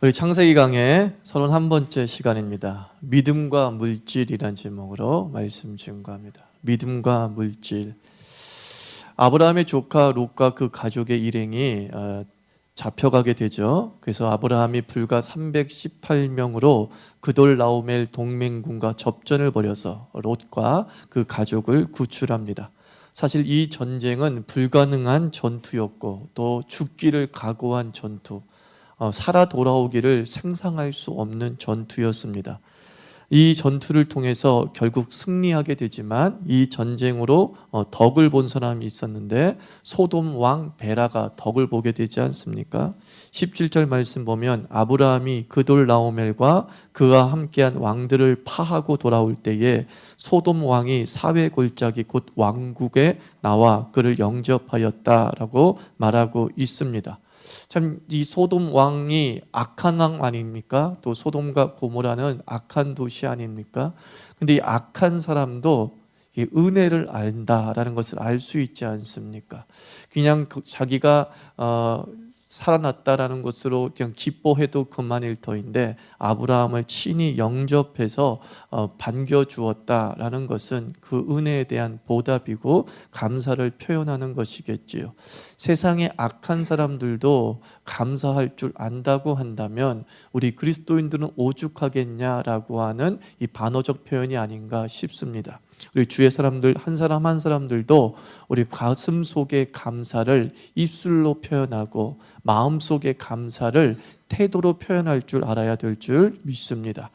우리 창세기 강의 31번째 시간입니다. 믿음과 물질이란 제목으로 말씀 증거합니다. 믿음과 물질. 아브라함의 조카 롯과 그 가족의 일행이 잡혀가게 되죠. 그래서 아브라함이 불과 318명으로 그돌라오멜 동맹군과 접전을 벌여서 롯과 그 가족을 구출합니다. 사실 이 전쟁은 불가능한 전투였고 또 죽기를 각오한 전투, 살아 돌아오기를 상상할 수 없는 전투였습니다. 이 전투를 통해서 결국 승리하게 되지만 이 전쟁으로 덕을 본 사람이 있었는데 소돔 왕 베라가 덕을 보게 되지 않습니까? 17절 말씀 보면 아브라함이 그돌라오멜과 그와 함께한 왕들을 파하고 돌아올 때에 소돔 왕이 사회 골짜기 곧 왕국에 나와 그를 영접하였다라고 말하고 있습니다. 참 이 소돔 왕이 악한 왕 아닙니까? 또 소돔과 고모라는 악한 도시 아닙니까? 근데 이 악한 사람도 이 은혜를 안다라는 것을 알 수 있지 않습니까? 그냥 자기가 살아났다라는 것으로 그냥 기뻐해도 그만일 터인데 아브라함을 친히 영접해서 반겨주었다라는 것은 그 은혜에 대한 보답이고 감사를 표현하는 것이겠지요. 세상에 악한 사람들도 감사할 줄 안다고 한다면 우리 그리스도인들은 오죽하겠냐라고 하는 이 반어적 표현이 아닌가 싶습니다. 우리 주의 사람들 한 사람 한 사람들도 우리 가슴 속의 감사를 입술로 표현하고 마음 속의 감사를 태도로 표현할 줄 알아야 될 줄 믿습니다.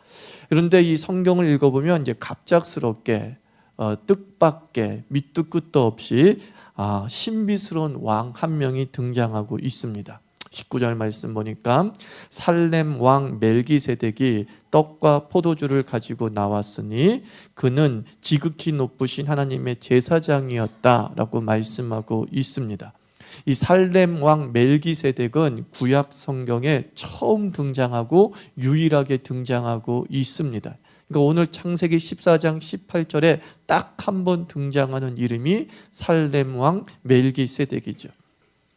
그런데 이 성경을 읽어보면 이제 갑작스럽게 뜻밖의 밑도 끝도 없이 신비스러운 왕 한 명이 등장하고 있습니다. 19절 말씀 보니까 살렘 왕 멜기세덱이 떡과 포도주를 가지고 나왔으니 그는 지극히 높으신 하나님의 제사장이었다라고 말씀하고 있습니다. 이 살렘 왕 멜기세덱은 구약 성경에 처음 등장하고 유일하게 등장하고 있습니다. 그러니까 오늘 창세기 14장 18절에 딱 한 번 등장하는 이름이 살렘 왕 멜기세덱이죠.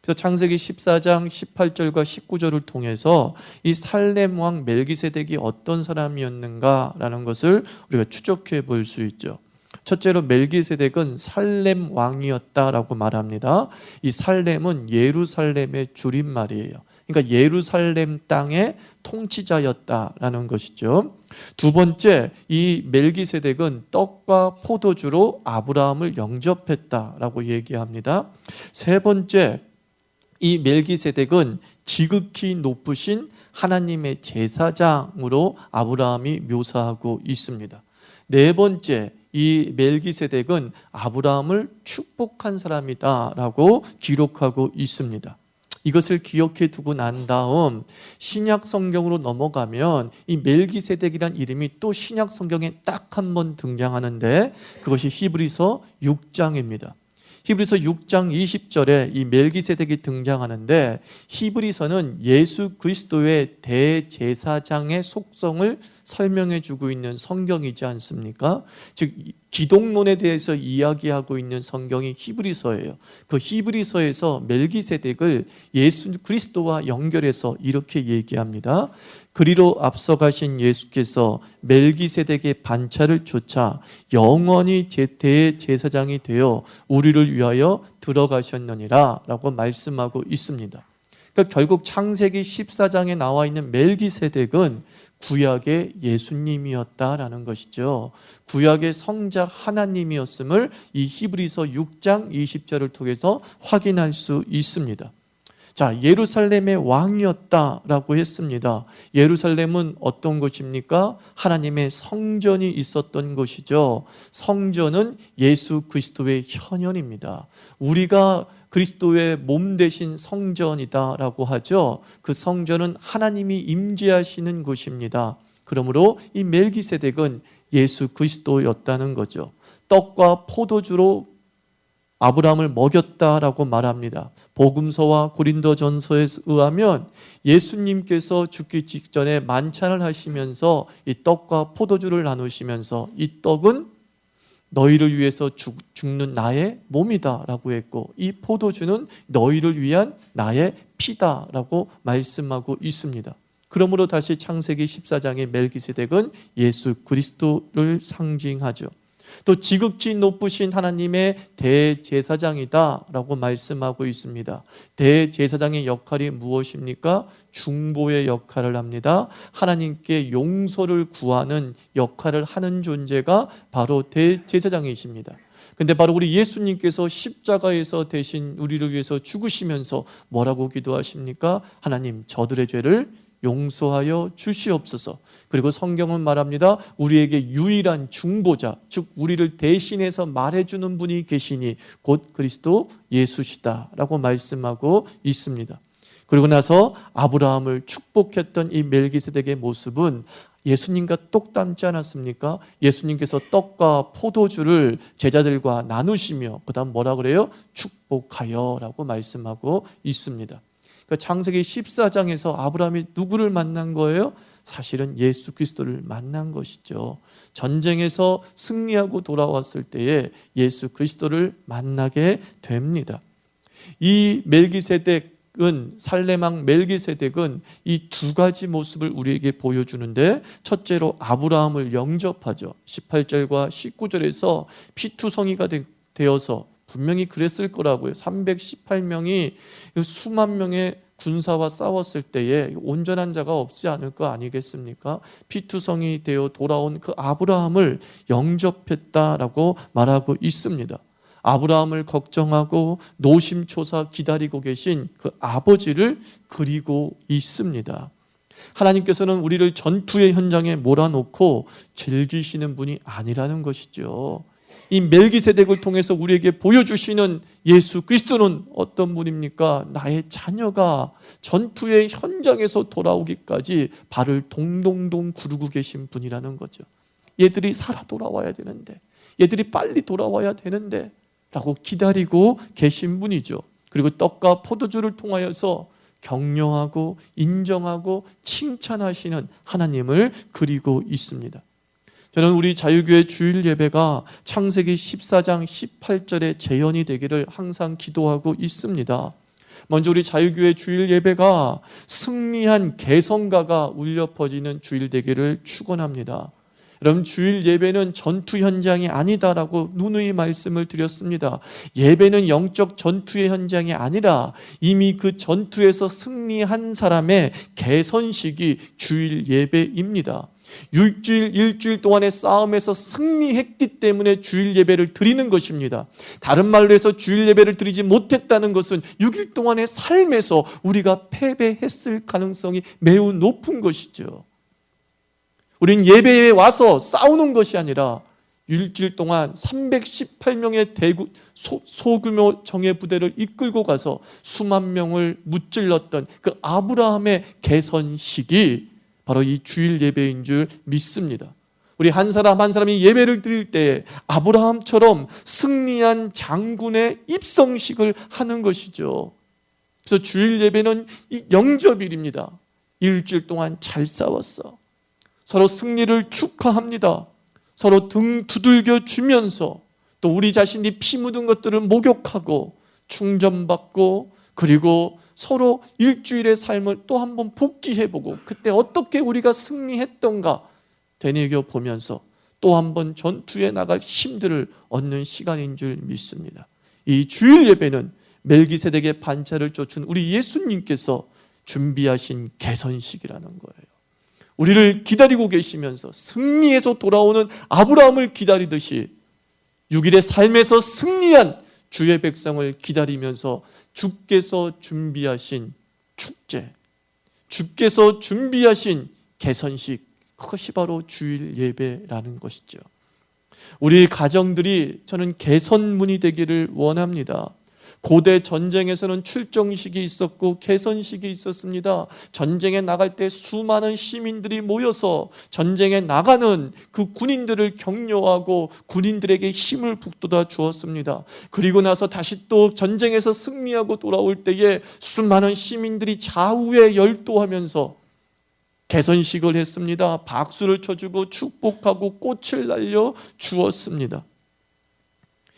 그래서 창세기 14장 18절과 19절을 통해서 이 살렘 왕 멜기세덱이 어떤 사람이었는가라는 것을 우리가 추적해 볼 수 있죠. 첫째로 멜기세덱은 살렘 왕이었다라고 말합니다. 이 살렘은 예루살렘의 줄임말이에요. 그러니까 예루살렘 땅의 통치자였다라는 것이죠. 두 번째, 이 멜기세덱은 떡과 포도주로 아브라함을 영접했다라고 얘기합니다. 세 번째, 이 멜기세덱은 지극히 높으신 하나님의 제사장으로 아브라함이 묘사하고 있습니다. 네 번째, 이 멜기세덱은 아브라함을 축복한 사람이다라고 기록하고 있습니다. 이것을 기억해 두고 난 다음 신약 성경으로 넘어가면 이 멜기세덱이란 이름이 또 신약 성경에 딱 한 번 등장하는데 그것이 히브리서 6장입니다. 히브리서 6장 20절에 이 멜기세덱이 등장하는데 히브리서는 예수 그리스도의 대제사장의 속성을 설명해 주고 있는 성경이지 않습니까? 즉 기독론에 대해서 이야기하고 있는 성경이 히브리서예요. 그 히브리서에서 멜기세덱을 예수 그리스도와 연결해서 이렇게 얘기합니다. 그리로 앞서가신 예수께서 멜기세덱의 반차를 쫓아 영원히 대제사장이 되어 우리를 위하여 들어가셨느니라 라고 말씀하고 있습니다. 그러니까 결국 창세기 14장에 나와 있는 멜기세덱은 구약의 예수님이었다라는 것이죠. 구약의 성자 하나님이었음을 이 히브리서 6장 20절을 통해서 확인할 수 있습니다. 자, 예루살렘의 왕이었다라고 했습니다. 예루살렘은 어떤 곳입니까? 하나님의 성전이 있었던 곳이죠. 성전은 예수 그리스도의 현현입니다. 우리가 그리스도의 몸 되신 성전이다라고 하죠. 그 성전은 하나님이 임재하시는 곳입니다. 그러므로 이 멜기세덱은 예수 그리스도였다는 거죠. 떡과 포도주로 아브라함을 먹였다라고 말합니다. 복음서와 고린도전서에 의하면 예수님께서 죽기 직전에 만찬을 하시면서 이 떡과 포도주를 나누시면서 이 떡은 너희를 위해서 죽는 나의 몸이다 라고 했고 이 포도주는 너희를 위한 나의 피다 라고 말씀하고 있습니다. 그러므로 다시 창세기 14장의 멜기세덱은 예수 그리스도를 상징하죠. 또 지극히 높으신 하나님의 대제사장이다 라고 말씀하고 있습니다. 대제사장의 역할이 무엇입니까? 중보의 역할을 합니다. 하나님께 용서를 구하는 역할을 하는 존재가 바로 대제사장이십니다. 근데 바로 우리 예수님께서 십자가에서 대신 우리를 위해서 죽으시면서 뭐라고 기도하십니까? 하나님, 저들의 죄를 용서하여 주시옵소서. 그리고 성경은 말합니다. 우리에게 유일한 중보자, 즉 우리를 대신해서 말해주는 분이 계시니 곧 그리스도 예수시다 라고 말씀하고 있습니다. 그리고 나서 아브라함을 축복했던 이 멜기세덱의 모습은 예수님과 똑 닮지 않았습니까? 예수님께서 떡과 포도주를 제자들과 나누시며 그 다음 뭐라 그래요? 축복하여 라고 말씀하고 있습니다. 창세기 14장에서 아브라함이 누구를 만난 거예요? 사실은 예수 그리스도를 만난 것이죠. 전쟁에서 승리하고 돌아왔을 때에 예수 그리스도를 만나게 됩니다. 이 멜기세덱은, 살레망 멜기세덱은 이 두 가지 모습을 우리에게 보여주는데, 첫째로 아브라함을 영접하죠. 18절과 19절에서 피투성이가 되어서, 분명히 그랬을 거라고요. 318명이 수만 명의 군사와 싸웠을 때에 온전한 자가 없지 않을 거 아니겠습니까? 피투성이 되어 돌아온 그 아브라함을 영접했다라고 말하고 있습니다. 아브라함을 걱정하고 노심초사 기다리고 계신 그 아버지를 그리고 있습니다. 하나님께서는 우리를 전투의 현장에 몰아놓고 즐기시는 분이 아니라는 것이죠. 이 멜기세덱을 통해서 우리에게 보여주시는 예수 그리스도는 어떤 분입니까? 나의 자녀가 전투의 현장에서 돌아오기까지 발을 동동동 구르고 계신 분이라는 거죠. 얘들이 살아 돌아와야 되는데, 얘들이 빨리 돌아와야 되는데 라고 기다리고 계신 분이죠. 그리고 떡과 포도주를 통하여서 격려하고 인정하고 칭찬하시는 하나님을 그리고 있습니다. 저는 우리 자유교회 주일 예배가 창세기 14장 18절의 재현이 되기를 항상 기도하고 있습니다. 먼저 우리 자유교회 주일 예배가 승리한 개성가가 울려 퍼지는 주일 되기를 축원합니다. 여러분, 주일 예배는 전투 현장이 아니다라고 누누이 말씀을 드렸습니다. 예배는 영적 전투의 현장이 아니라 이미 그 전투에서 승리한 사람의 개선식이 주일 예배입니다. 일주일 동안의 싸움에서 승리했기 때문에 주일 예배를 드리는 것입니다. 다른 말로 해서 주일 예배를 드리지 못했다는 것은 6일 동안의 삶에서 우리가 패배했을 가능성이 매우 높은 것이죠. 우린 예배에 와서 싸우는 것이 아니라 일주일 동안 318명의 소규모 정예 부대를 이끌고 가서 수만 명을 무찔렀던 그 아브라함의 개선식이 바로 이 주일 예배인 줄 믿습니다. 우리 한 사람 한 사람이 예배를 드릴 때 아브라함처럼 승리한 장군의 입성식을 하는 것이죠. 그래서 주일 예배는 이 영접일입니다. 일주일 동안 잘 싸웠어. 서로 승리를 축하합니다. 서로 등 두들겨 주면서 또 우리 자신이 피 묻은 것들을 목욕하고 충전받고, 그리고 서로 일주일의 삶을 또 한번 복귀해보고 그때 어떻게 우리가 승리했던가 되새겨보면서 또 한번 전투에 나갈 힘들을 얻는 시간인 줄 믿습니다. 이 주일 예배는 멜기세덱의 반차를 쫓은 우리 예수님께서 준비하신 개선식이라는 거예요. 우리를 기다리고 계시면서 승리해서 돌아오는 아브라함을 기다리듯이 6일의 삶에서 승리한 주의 백성을 기다리면서 주께서 준비하신 축제, 주께서 준비하신 개선식, 그것이 바로 주일 예배라는 것이죠. 우리 가정들이 저는 개선문이 되기를 원합니다. 고대 전쟁에서는 출정식이 있었고 개선식이 있었습니다. 전쟁에 나갈 때 수많은 시민들이 모여서 전쟁에 나가는 그 군인들을 격려하고 군인들에게 힘을 북돋아 주었습니다. 그리고 나서 다시 또 전쟁에서 승리하고 돌아올 때에 수많은 시민들이 좌우에 열도하면서 개선식을 했습니다. 박수를 쳐주고 축복하고 꽃을 날려 주었습니다.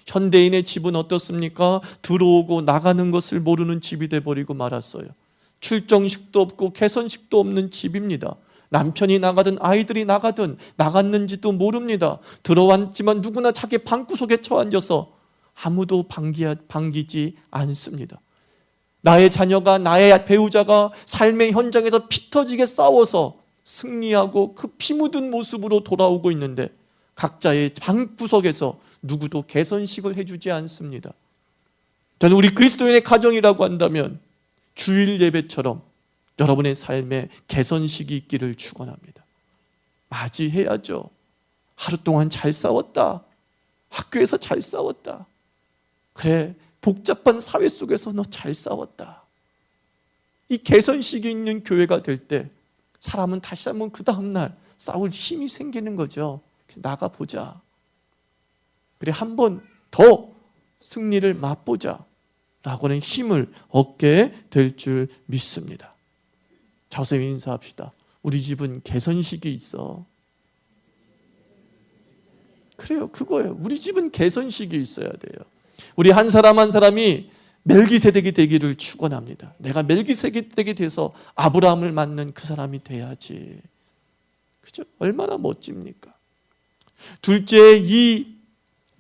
현대인의 집은 어떻습니까? 들어오고 나가는 것을 모르는 집이 돼버리고 말았어요. 출정식도 없고 개선식도 없는 집입니다. 남편이 나가든 아이들이 나가든 나갔는지도 모릅니다. 들어왔지만 누구나 자기 방구석에 처앉아서 아무도 반기지 않습니다. 나의 자녀가, 나의 배우자가 삶의 현장에서 피 터지게 싸워서 승리하고 그 피 묻은 모습으로 돌아오고 있는데 각자의 방구석에서 누구도 개선식을 해주지 않습니다. 저는 우리 그리스도인의 가정이라고 한다면 주일 예배처럼 여러분의 삶에 개선식이 있기를 축원합니다. 맞이해야죠. 하루 동안 잘 싸웠다. 학교에서 잘 싸웠다. 그래, 복잡한 사회 속에서 너 잘 싸웠다. 이 개선식이 있는 교회가 될 때 사람은 다시 한번 그 다음날 싸울 힘이 생기는 거죠. 나가보자. 그래, 한 번 더 승리를 맛보자 라고는 힘을 얻게 될 줄 믿습니다. 자우쌤 인사합시다. 우리 집은 개선식이 있어. 그래요, 그거예요. 우리 집은 개선식이 있어야 돼요. 우리 한 사람 한 사람이 멜기세덱이 되기를 축원합니다. 내가 멜기세덱이 돼서 아브라함을 맞는 그 사람이 돼야지. 그죠? 얼마나 멋집니까? 둘째, 이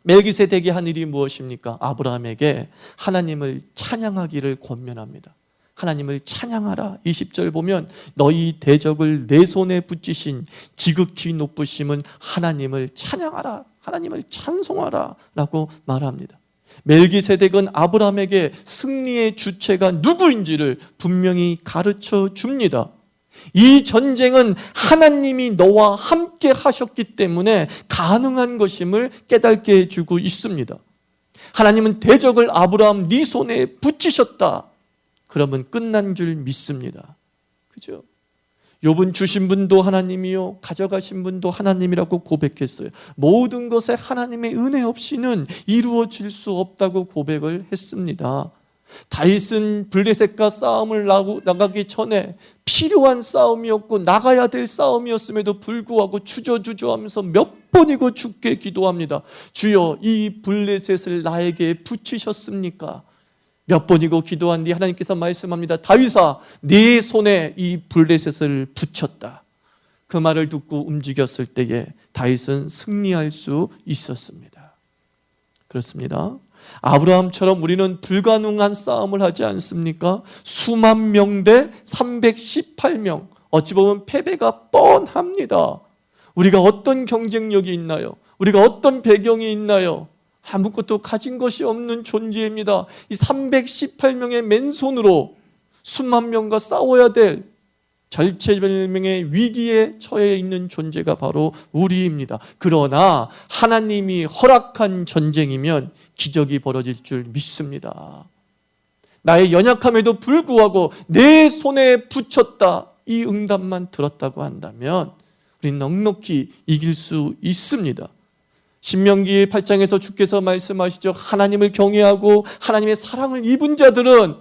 멜기세덱이 한 일이 무엇입니까? 아브라함에게 하나님을 찬양하기를 권면합니다. 하나님을 찬양하라. 20절 보면 너희 대적을 내 손에 붙이신 지극히 높으심은 하나님을 찬양하라. 하나님을 찬송하라 라고 말합니다. 멜기세덱은 아브라함에게 승리의 주체가 누구인지를 분명히 가르쳐 줍니다. 이 전쟁은 하나님이 너와 함께 하셨기 때문에 가능한 것임을 깨닫게 해주고 있습니다. 하나님은 대적을 아브라함 네 손에 붙이셨다. 그러면 끝난 줄 믿습니다. 그죠? 욥은 주신 분도 하나님이요 가져가신 분도 하나님이라고 고백했어요. 모든 것에 하나님의 은혜 없이는 이루어질 수 없다고 고백을 했습니다. 다윗은 블레셋과 싸움을 나가기 전에 필요한 싸움이었고 나가야 될 싸움이었음에도 불구하고 주저주저하면서 몇 번이고 주께 기도합니다. 주여, 이 블레셋을 나에게 붙이셨습니까? 몇 번이고 기도한 뒤 하나님께서 말씀합니다. 다윗아, 네 손에 이 블레셋을 붙였다. 그 말을 듣고 움직였을 때에 다윗은 승리할 수 있었습니다. 그렇습니다. 아브라함처럼 우리는 불가능한 싸움을 하지 않습니까? 수만 명 대 318명. 어찌 보면 패배가 뻔합니다. 우리가 어떤 경쟁력이 있나요? 우리가 어떤 배경이 있나요? 아무것도 가진 것이 없는 존재입니다. 이 318명의 맨손으로 수만 명과 싸워야 될 절체절명의 위기에 처해 있는 존재가 바로 우리입니다. 그러나 하나님이 허락한 전쟁이면 기적이 벌어질 줄 믿습니다. 나의 연약함에도 불구하고 내 손에 붙였다. 이 응답만 들었다고 한다면 우리는 넉넉히 이길 수 있습니다. 신명기 8장에서 주께서 말씀하시죠. 하나님을 경외하고 하나님의 사랑을 입은 자들은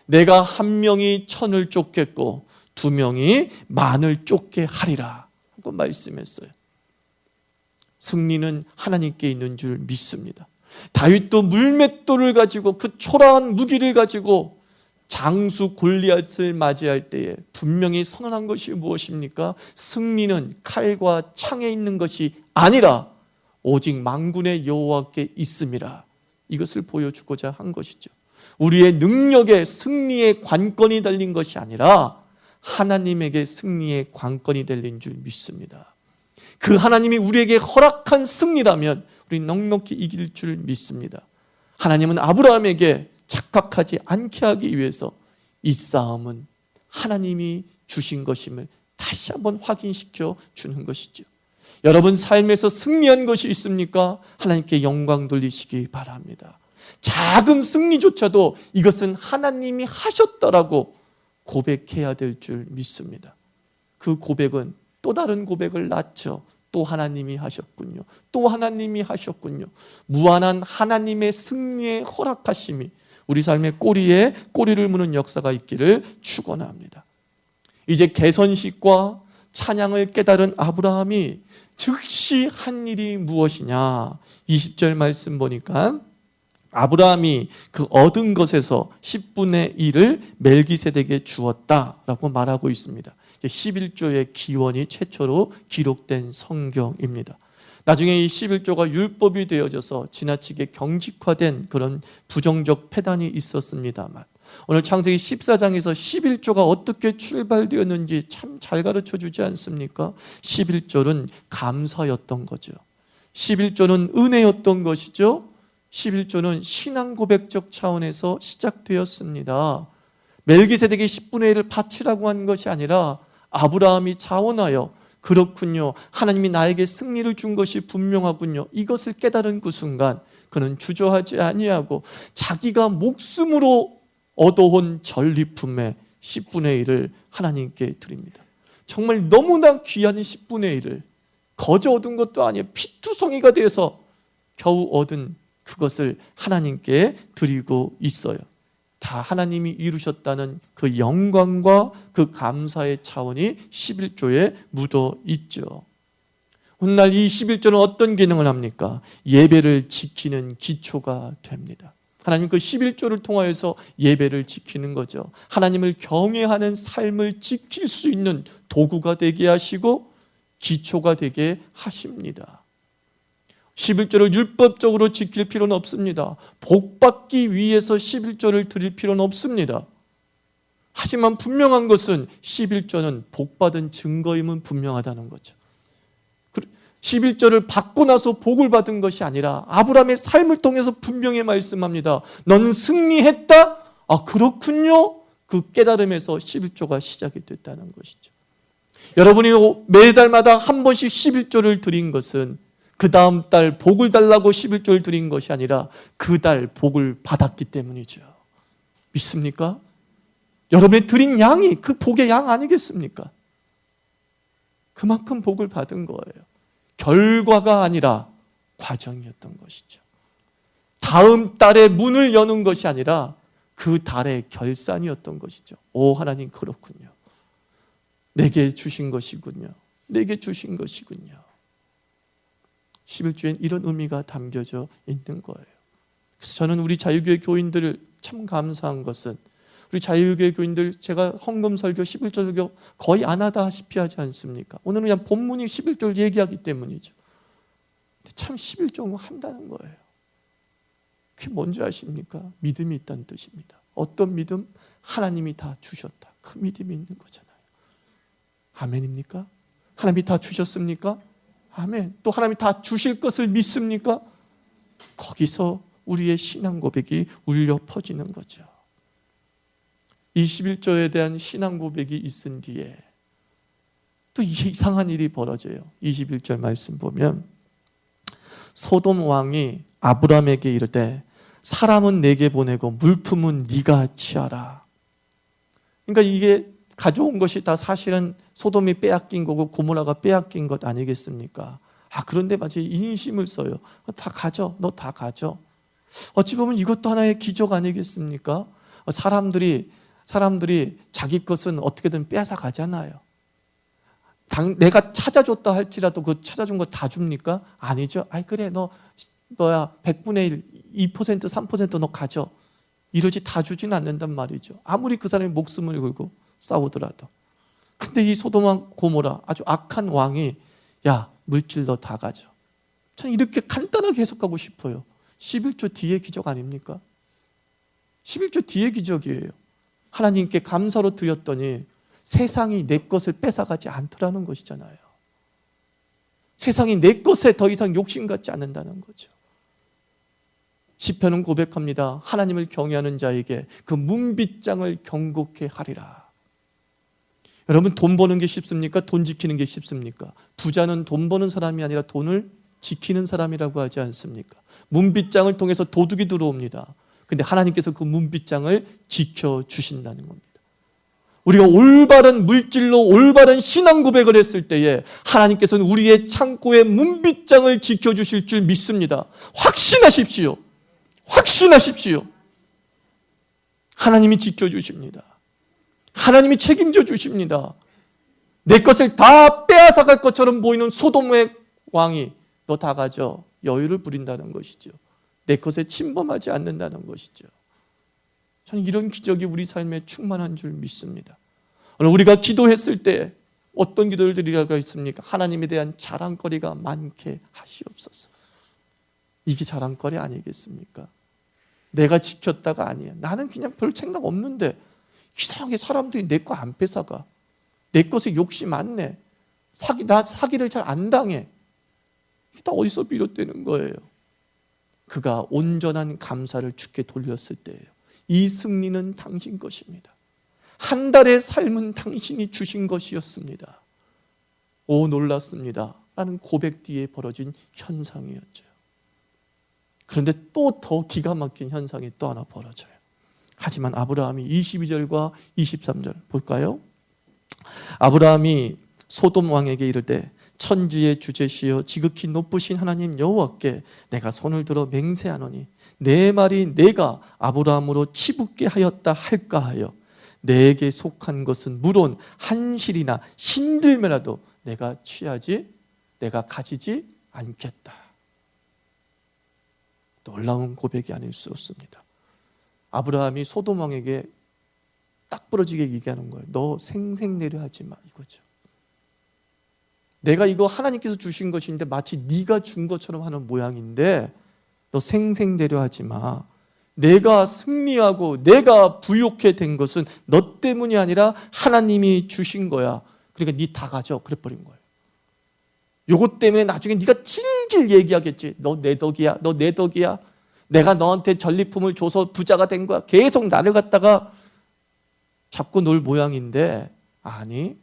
내가 한 명이 천을 쫓겠고 두 명이 만을 쫓게 하리라 하고 말씀했어요. 승리는 하나님께 있는 줄 믿습니다. 다윗도 물맷돌을 가지고 그 초라한 무기를 가지고 장수 골리앗을 맞이할 때에 분명히 선언한 것이 무엇입니까? 승리는 칼과 창에 있는 것이 아니라 오직 만군의 여호와께 있음이라. 이것을 보여주고자 한 것이죠. 우리의 능력에 승리의 관건이 달린 것이 아니라 하나님에게 승리의 관건이 달린 줄 믿습니다. 그 하나님이 우리에게 허락한 승리라면 우리 넉넉히 이길 줄 믿습니다. 하나님은 아브라함에게 착각하지 않게 하기 위해서 이 싸움은 하나님이 주신 것임을 다시 한번 확인시켜 주는 것이죠. 여러분 삶에서 승리한 것이 있습니까? 하나님께 영광 돌리시기 바랍니다. 작은 승리조차도 이것은 하나님이 하셨다라고 고백해야 될 줄 믿습니다. 그 고백은 또 다른 고백을 낳죠. 또 하나님이 하셨군요. 또 하나님이 하셨군요. 무한한 하나님의 승리의 허락하심이 우리 삶의 꼬리에 꼬리를 무는 역사가 있기를 축원합니다. 이제 개선식과 찬양을 깨달은 아브라함이 즉시 한 일이 무엇이냐? 20절 말씀 보니까 아브라함이 그 얻은 것에서 10분의 1을 멜기세덱에게 주었다라고 말하고 있습니다. 11조의 기원이 최초로 기록된 성경입니다. 나중에 이 11조가 율법이 되어져서 지나치게 경직화된 그런 부정적 패단이 있었습니다만, 오늘 창세기 14장에서 11조가 어떻게 출발되었는지 참 잘 가르쳐 주지 않습니까? 11조는 감사였던 거죠. 11조는 은혜였던 것이죠. 11조는 신앙 고백적 차원에서 시작되었습니다. 멜기세덱이 10분의 1을 바치라고 한 것이 아니라 아브라함이 자원하여 그렇군요, 하나님이 나에게 승리를 준 것이 분명하군요, 이것을 깨달은 그 순간 그는 주저하지 아니하고 자기가 목숨으로 얻어온 전리품의 10분의 1을 하나님께 드립니다. 정말 너무나 귀한 10분의 1을 거저 얻은 것도 아니에요. 피투성이가 돼서 겨우 얻은 그것을 하나님께 드리고 있어요. 다 하나님이 이루셨다는 그 영광과 그 감사의 차원이 11조에 묻어 있죠. 오늘날 이 11조는 어떤 기능을 합니까? 예배를 지키는 기초가 됩니다. 하나님 그 11조를 통하여서 예배를 지키는 거죠. 하나님을 경외하는 삶을 지킬 수 있는 도구가 되게 하시고 기초가 되게 하십니다. 11조를 율법적으로 지킬 필요는 없습니다. 복받기 위해서 11조를 드릴 필요는 없습니다. 하지만 분명한 것은 11조는 복받은 증거임은 분명하다는 거죠. 11조를 받고 나서 복을 받은 것이 아니라 아브라함의 삶을 통해서 분명히 말씀합니다. 너는 승리했다? 아, 그렇군요. 그 깨달음에서 11조가 시작이 됐다는 것이죠. 여러분이 매달마다 한 번씩 11조를 드린 것은 그 다음 달 복을 달라고 11조를 드린 것이 아니라 그 달 복을 받았기 때문이죠. 믿습니까? 여러분이 드린 양이 그 복의 양 아니겠습니까? 그만큼 복을 받은 거예요. 결과가 아니라 과정이었던 것이죠. 다음 달에 문을 여는 것이 아니라 그 달의 결산이었던 것이죠. 오, 하나님 그렇군요. 내게 주신 것이군요. 내게 주신 것이군요. 11조엔 이런 의미가 담겨져 있는 거예요. 그래서 저는 우리 자유교회 교인들을 참 감사한 것은, 우리 자유교회 교인들 제가 헌금 설교 11조 설교 거의 안 하다시피 하지 않습니까? 오늘은 그냥 본문이 11조를 얘기하기 때문이죠. 근데 참 11조 한다는 거예요. 그게 뭔지 아십니까? 믿음이 있다는 뜻입니다. 어떤 믿음? 하나님이 다 주셨다. 그 믿음이 있는 거잖아요. 아멘입니까? 하나님이 다 주셨습니까? 아멘. 또 하나님이 다 주실 것을 믿습니까? 거기서 우리의 신앙 고백이 울려 퍼지는 거죠. 21조에 대한 신앙 고백이 있은 뒤에 또 이상한 일이 벌어져요. 21절 말씀 보면 소돔 왕이 아브라함에게 이르되 사람은 내게 보내고 물품은 네가 취하라. 그러니까 이게 가져온 것이 다 사실은 소돔이 빼앗긴 거고 고모라가 빼앗긴 것 아니겠습니까? 아, 그런데 마치 인심을 써요. 다 가져. 너 다 가져. 어찌 보면 이것도 하나의 기적 아니겠습니까? 사람들이 자기 것은 어떻게든 빼앗아 가잖아요. 내가 찾아줬다 할지라도 그 찾아준 거 다 줍니까? 아니죠. 아이 그래 너야 100분의 1, 2%, 3% 너 가져. 이러지 다 주진 않는단 말이죠. 아무리 그 사람이 목숨을 걸고 싸우더라도. 근데 이 소돔과 고모라 아주 악한 왕이 야 물질 너 다 가져. 저는 이렇게 간단하게 해석하고 싶어요. 11조 뒤의 기적 아닙니까? 11조 뒤의 기적이에요. 하나님께 감사로 드렸더니 세상이 내 것을 뺏어가지 않더라는 것이잖아요. 세상이 내 것에 더 이상 욕심 갖지 않는다는 거죠. 시편은 고백합니다. 하나님을 경외하는 자에게 그 문빗장을 경고케 하리라. 여러분 돈 버는 게 쉽습니까? 돈 지키는 게 쉽습니까? 부자는 돈 버는 사람이 아니라 돈을 지키는 사람이라고 하지 않습니까? 문빗장을 통해서 도둑이 들어옵니다. 근데 하나님께서 그 문빗장을 지켜주신다는 겁니다. 우리가 올바른 물질로 올바른 신앙 고백을 했을 때에 하나님께서는 우리의 창고의 문빗장을 지켜주실 줄 믿습니다. 확신하십시오. 확신하십시오. 하나님이 지켜주십니다. 하나님이 책임져 주십니다. 내 것을 다 빼앗아 갈 것처럼 보이는 소돔의 왕이 너 다 가져 여유를 부린다는 것이죠. 내 것에 침범하지 않는다는 것이죠. 저는 이런 기적이 우리 삶에 충만한 줄 믿습니다. 오늘 우리가 기도했을 때 어떤 기도를 드리라고 했습니까? 하나님에 대한 자랑거리가 많게 하시옵소서. 이게 자랑거리 아니겠습니까? 내가 지켰다가 아니에요. 나는 그냥 별 생각 없는데 이상하게 사람들이 내 거 안 뺏어가. 내 것에 욕심 많네. 나 사기를 잘 안 당해. 이게 다 어디서 비롯되는 거예요? 그가 온전한 감사를 주께 돌렸을 때예요. 이 승리는 당신 것입니다. 한 달의 삶은 당신이 주신 것이었습니다. 오, 놀랐습니다 라는 고백 뒤에 벌어진 현상이었죠. 그런데 또 더 기가 막힌 현상이 또 하나 벌어져요. 하지만 아브라함이 22절과 23절 볼까요? 아브라함이 소돔 왕에게 이르되 천지의 주제시여 지극히 높으신 하나님 여호와께 내가 손을 들어 맹세하노니 내 말이 내가 아브라함으로 치붙게 하였다 할까 하여 내게 속한 것은 물론 한실이나 신들매라도 내가 가지지 않겠다. 놀라운 고백이 아닐 수 없습니다. 아브라함이 소돔 왕에게 딱 부러지게 얘기하는 거예요. 너 생색내려 하지 마, 이거죠. 내가 이거 하나님께서 주신 것인데 마치 네가 준 것처럼 하는 모양인데 너 생색내려 하지 마. 내가 승리하고 내가 부욕해 된 것은 너 때문이 아니라 하나님이 주신 거야. 그러니까 네 다 가져. 그래버린 거예요. 요것 때문에 나중에 네가 질질 얘기하겠지. 너 내 덕이야. 너 내 덕이야. 내가 너한테 전리품을 줘서 부자가 된 거야. 계속 나를 갖다가 잡고 놀 모양인데 아니,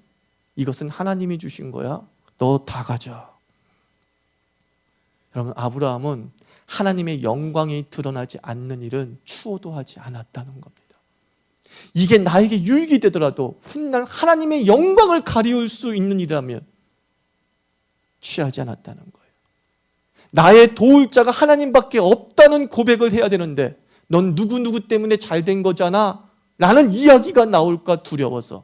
이것은 하나님이 주신 거야. 너 다 가져. 여러분, 아브라함은 하나님의 영광이 드러나지 않는 일은 추호도 하지 않았다는 겁니다. 이게 나에게 유익이 되더라도 훗날 하나님의 영광을 가리울 수 있는 일이라면 취하지 않았다는 거예요. 나의 도울 자가 하나님밖에 없다는 고백을 해야 되는데 넌 누구누구 때문에 잘 된 거잖아 라는 이야기가 나올까 두려워서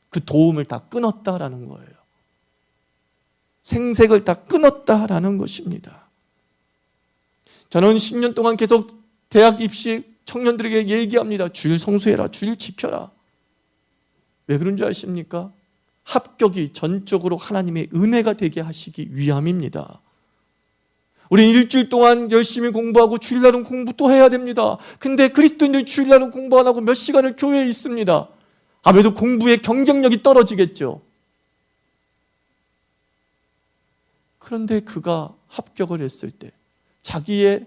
그 도움을 다 끊었다라는 거예요. 생색을 다 끊었다라는 것입니다. 저는 10년 동안 계속 대학 입시 청년들에게 얘기합니다. 주일 성수해라. 주일 지켜라. 왜 그런 줄 아십니까? 합격이 전적으로 하나님의 은혜가 되게 하시기 위함입니다. 우리는 일주일 동안 열심히 공부하고 주일날은 공부 또 해야 됩니다. 근데 그리스도인들이 주일날은 공부 안 하고 몇 시간을 교회에 있습니다. 아무래도 공부의 경쟁력이 떨어지겠죠. 그런데 그가 합격을 했을 때 자기의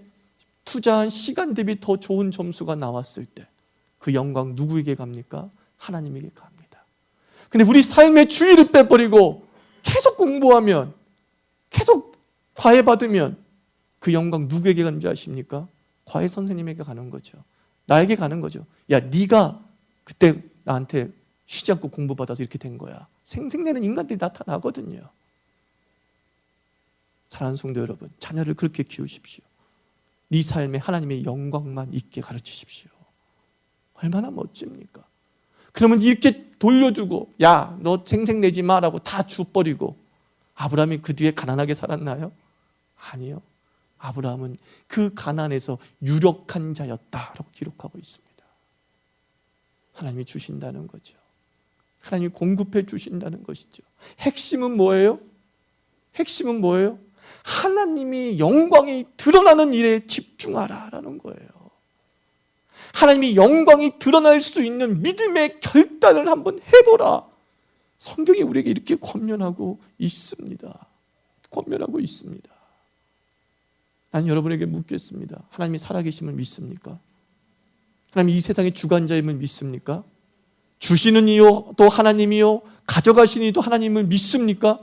투자한 시간 대비 더 좋은 점수가 나왔을 때 그 영광 누구에게 갑니까? 하나님에게 갑니다. 근데 우리 삶의 주의를 빼버리고 계속 공부하면, 계속 과외 받으면 그 영광 누구에게 가는지 아십니까? 과외 선생님에게 가는 거죠. 나에게 가는 거죠. 야, 네가 그때 나한테 쉬지 않고 공부받아서 이렇게 된 거야. 생색내는 인간들이 나타나거든요. 사랑하는 성도 여러분, 자녀를 그렇게 키우십시오. 네 삶에 하나님의 영광만 있게 가르치십시오. 얼마나 멋집니까? 그러면 이렇게 돌려주고 야, 너 생색내지 마라고 다 줘버리고 아브라함이 그 뒤에 가난하게 살았나요? 아니요. 아브라함은 그 가난에서 유력한 자였다라고 기록하고 있습니다. 하나님이 주신다는 거죠. 하나님이 공급해 주신다는 것이죠. 핵심은 뭐예요? 핵심은 뭐예요? 하나님이 영광이 드러나는 일에 집중하라라는 거예요. 하나님이 영광이 드러날 수 있는 믿음의 결단을 한번 해보라. 성경이 우리에게 이렇게 권면하고 있습니다. 권면하고 있습니다. 난 여러분에게 묻겠습니다. 하나님이 살아계심을 믿습니까? 하나님이 이 세상의 주관자임을 믿습니까? 주시는 이요 또 하나님이요 가져가시는 이도 하나님을 믿습니까?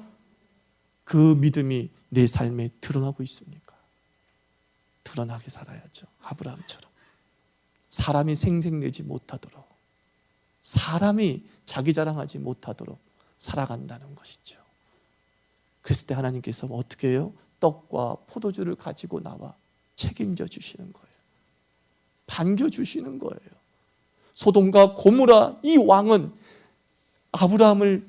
그 믿음이 내 삶에 드러나고 있습니까? 드러나게 살아야죠. 아브라함처럼. 사람이 생색내지 못하도록, 사람이 자기 자랑하지 못하도록 살아간다는 것이죠. 그랬을 때 하나님께서 어떻게 해요? 떡과 포도주를 가지고 나와 책임져 주시는 거예요. 반겨주시는 거예요. 소돔과 고모라 이 왕은 아브라함을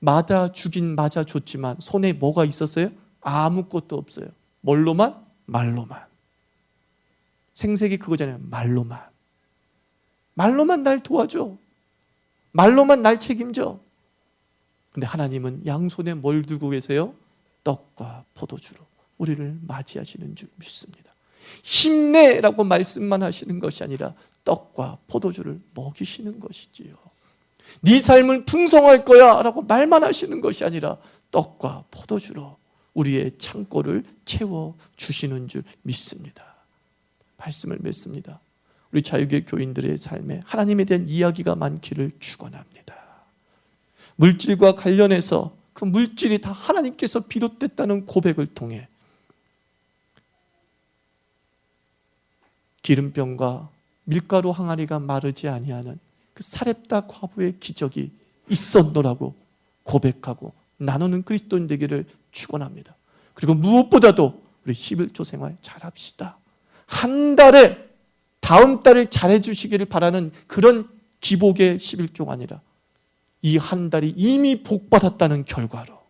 맞아 줬지만 손에 뭐가 있었어요? 아무것도 없어요. 뭘로만? 말로만. 생색이 그거잖아요. 말로만 날 도와줘. 말로만 날 책임져. 근데 하나님은 양손에 뭘 들고 계세요? 떡과 포도주로 우리를 맞이하시는 줄 믿습니다. 힘내라고 말씀만 하시는 것이 아니라 떡과 포도주를 먹이시는 것이지요. 네 삶은 풍성할 거야 라고 말만 하시는 것이 아니라 떡과 포도주로 우리의 창고를 채워주시는 줄 믿습니다. 말씀을 맺습니다. 우리 자유교회 교인들의 삶에 하나님에 대한 이야기가 많기를 축원합니다. 물질과 관련해서 그 물질이 다 하나님께서 비롯됐다는 고백을 통해 기름병과 밀가루 항아리가 마르지 아니하는 그 사렙다 과부의 기적이 있었노라고 고백하고 나누는 그리스도인 되기를 축원합니다. 그리고 무엇보다도 우리 11조 생활 잘합시다. 한 달에 다음 달을 잘해 주시기를 바라는 그런 기복의 11조가 아니라 이 한 달이 이미 복받았다는 결과로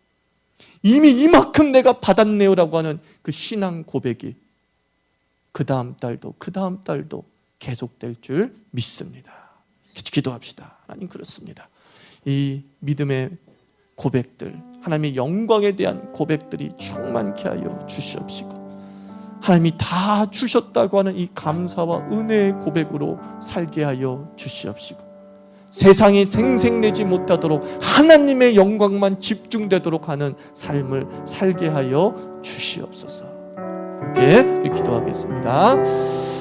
이미 이만큼 내가 받았네요라고 하는 그 신앙 고백이 그 다음 달도 계속될 줄 믿습니다. 기도합시다. 하나님 그렇습니다. 이 믿음의 고백들, 하나님의 영광에 대한 고백들이 충만케 하여 주시옵시고 하나님이 다 주셨다고 하는 이 감사와 은혜의 고백으로 살게 하여 주시옵시고 세상이 생색내지 못하도록 하나님의 영광만 집중되도록 하는 삶을 살게 하여 주시옵소서. 함께 기도하겠습니다.